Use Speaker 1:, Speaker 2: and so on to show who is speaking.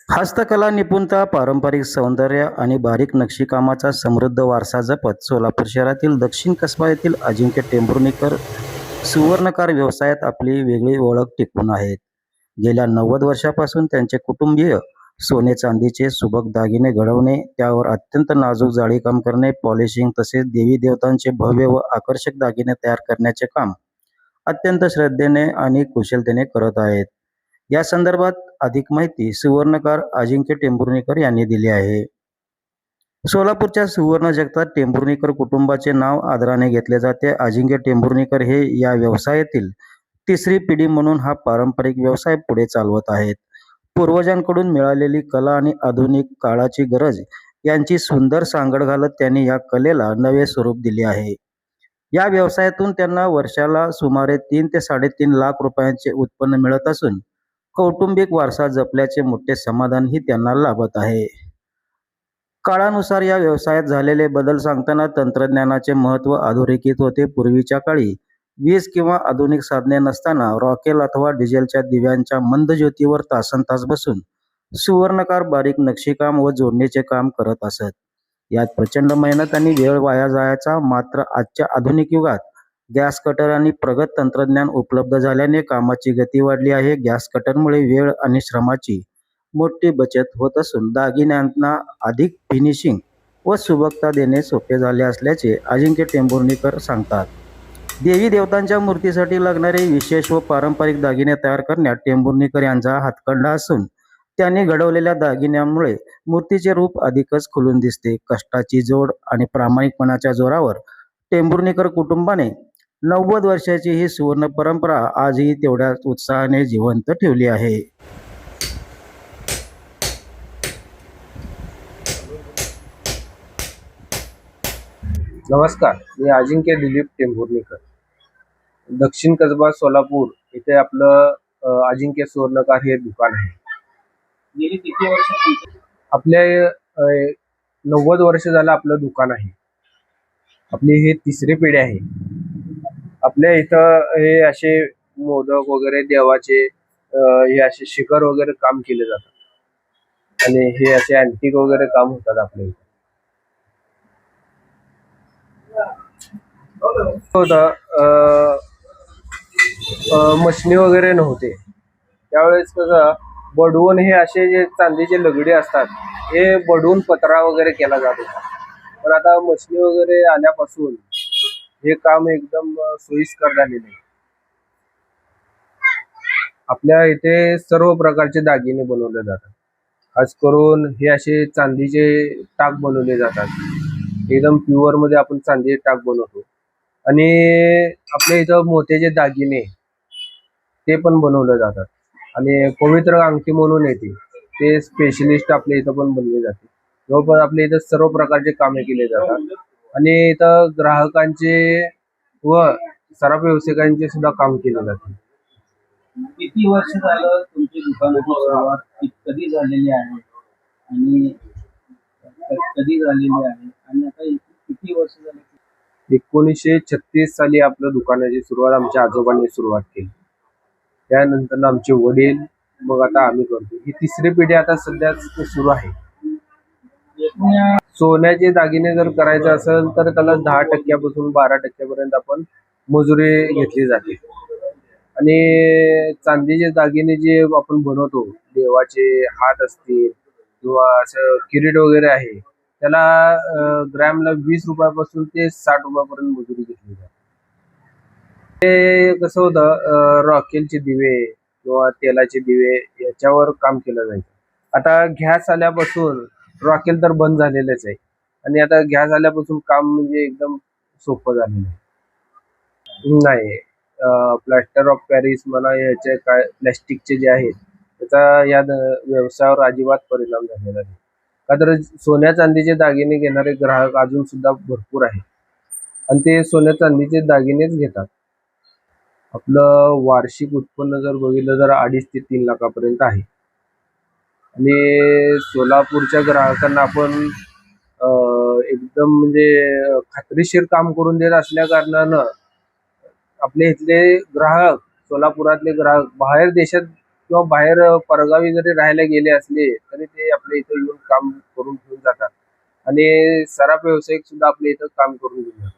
Speaker 1: हस्तकला निपुणता, पारंपरिक सौंदर्य आणि बारीक नक्षीकामाचा समृद्ध वारसा जपत सोलापूर शहरातील दक्षिण कसबा येथील अजिंक्य टेंभुर्णीकर सुवर्णकार व्यवसायात आपली वेगळी ओळख टिकवून आहेत. गेल्या 90 वर्षापासून त्यांचे कुटुंबीय सोने चांदीचे सुबक दागिने घडवणे, त्यावर अत्यंत नाजूक जाळीकाम करणे, पॉलिशिंग तसेच देवी देवतांचे भव्य व आकर्षक दागिने तयार करण्याचे काम अत्यंत श्रद्धेने आणि कुशलतेने करत आहेत. या संदर्भात अधिक माहिती सुवर्णकार अजिंक्य टेंभुर्णीकर यांनी दिली आहे. सोलापूरच्या सुवर्ण जगतात टेंभुर्णीकर कुटुंबाचे नाव आदराने घेतले जाते. अजिंक्य टेंभुर्णीकर हे या व्यवसायातील तिसरी पिढी म्हणून हा पारंपरिक व्यवसाय पुढे चालवत आहेत. पूर्वजांकडून मिळालेली कला आणि आधुनिक काळाची गरज यांची सुंदर सांगड घालत त्यांनी या कलेला नवे स्वरूप दिले आहे. या व्यवसायातून त्यांना वर्षाला सुमारे 3 ते 3.5 लाख रुपयांचे उत्पन्न मिळत असून कौटुंबिक वारसा जपल्याचे मोठे समाधानही त्यांना लाभत आहे. काळानुसार या व्यवसायात झालेले बदल सांगताना तंत्रज्ञानाचे महत्त्व अधोरेखित होते. पूर्वीच्या काळी वीज किंवा आधुनिक साधने नसताना रॉकेल अथवा डिझेलच्या दिव्यांच्या मंद ज्योतीवर तासनतास बसून सुवर्णकार बारीक नक्षीकाम व जोडणीचे काम करत असत. यात प्रचंड मेहनत आणि वेळ वाया जायचा. मात्र आजच्या आधुनिक युगात गॅस कटर आणि प्रगत तंत्रज्ञान उपलब्ध झाल्याने कामाची गती वाढली आहे. गॅस कटरमुळे वेळ आणि श्रमाची मोठी बचत होत असून दागिन्यांना अधिक फिनिशिंग व सुबकता देणे सोपे झाले असल्याचे अजिंक्य टेंभुर्णीकर सांगतात. देवी देवतांच्या मूर्तीसाठी लागणारे विशेष व पारंपरिक दागिने तयार करण्यात टेंभुर्णीकर यांचा हातखंडा असून त्यांनी घडवलेल्या दागिन्यांमुळे मूर्तीचे रूप अधिकच खुलून दिसते. कष्टाची जोड आणि प्रामाणिकपणाच्या जोरावर टेंभुर्णीकर कुटुंबाने 90 वर्षाची ही सुवर्ण परंपरा आजही तेवढ्याच उत्साहाने जिवंत ठेवली आहे.
Speaker 2: नमस्कार, मी अजिंक्य दिलीप टेंभुर्णीकर, दक्षिण कसबा सोलापूर इथे आपलं अजिंक्य सुवर्णकार हे दुकान आहे.
Speaker 3: गेली किती वर्ष
Speaker 2: आपल्या 90 वर्ष झालं आपलं दुकान आहे. आपली हे तिसरी पिढी आहे. आपल्या इथं हे असे मोदक वगैरे देवाचे हे असे शिखर वगैरे काम केले जातात आणि हे असे अँटिक वगैरे काम होतात आपल्या इथे. मशनी वगैरे नव्हते त्यावेळेस कसं बडवून हे असे जे चांदीचे लगडे असतात हे बडवून पत्रा वगैरे केला जात होता. पण आता मशनी वगैरे आल्यापासून हे काम एकदम सोयीस्कर झालेले आहे. आपल्या इथे सर्व प्रकारचे दागिने बनवले जातात. खास करून हे असे चांदीचे टाक बनवले जातात. एकदम प्युअर मध्ये आपण चांदीचे टाक बनवतो आणि आपल्या इथं मोत्याचे दागिने ते पण बनवले जातात आणि पवित्र अंगठी म्हणून येते ते स्पेशलिस्ट आपल्या इथं पण बनले जाते. जवळपास आपल्या इथं सर्व प्रकारचे कामे केले जातात आणि इथं ग्राहकांचे व सराफ व्यावसायिकांचे सुद्धा काम केले जाते.
Speaker 3: किती वर्ष झालं तुमची दुकानाची सुरुवात कधी झालेली आहे आणि कधी झालेली आहे आणि आता किती वर्ष झाली?
Speaker 2: 1936 साली आपल्या दुकानाची सुरुवात आमच्या आजोबांनी सुरुवात केली. त्यानंतर आमचे वडील, मग आता आम्ही करतो. ही तिसरी पिढी आता सध्या सुरू आहे. सोन्याचे दागिने जर करायचे असेल तर त्याला 10% पासून 12% आपण मजुरी घेतली जाते आणि चांदीचे दागिने जे आपण बनवतो, देवाचे हात असतील किंवा असं किरीट वगैरे आहे, त्याला ग्रॅमला 20 रुपयापासून ते 60 रुपयापर्यंत मजुरी घेतली जाते. ते कसं होतं, रॉकेलचे दिवे किंवा तेलाचे दिवे याच्यावर काम केलं जायचं. आता गॅस आल्यापासून रॉकेल तर बंद झालेलेच आहे आणि आता गॅस आल्यापासून काम म्हणजे एकदम सोपं झालेलं आहे. नाही, प्लास्टर ऑफ पॅरिस म्हणा, याचे काय प्लॅस्टिकचे जे आहेत त्याचा या व्यवसायावर अजिबात परिणाम झालेला नाही. का तर सोन्या चांदीचे दागिने घेणारे ग्राहक अजून सुद्धा भरपूर आहेत आणि ते सोन्या चांदीचे दागिनेच घेतात. आपलं वार्षिक उत्पन्न जर बघितलं तर 2.5 ते 3 लाखापर्यंत आहे आणि सोलापूरच्या ग्राहकांना आपण एकदम म्हणजे खात्रीशीर काम करून देत असल्या कारणानं आपले इथले ग्राहक, सोलापुरातले ग्राहक बाहेर देशात किंवा बाहेर परगावी जरी राहायला गेले असले तरी ते आपल्या इथं येऊन काम करून घेऊन जातात आणि सराफ व्यावसायिक सुद्धा आपल्या इथं काम करून घेऊन जातात.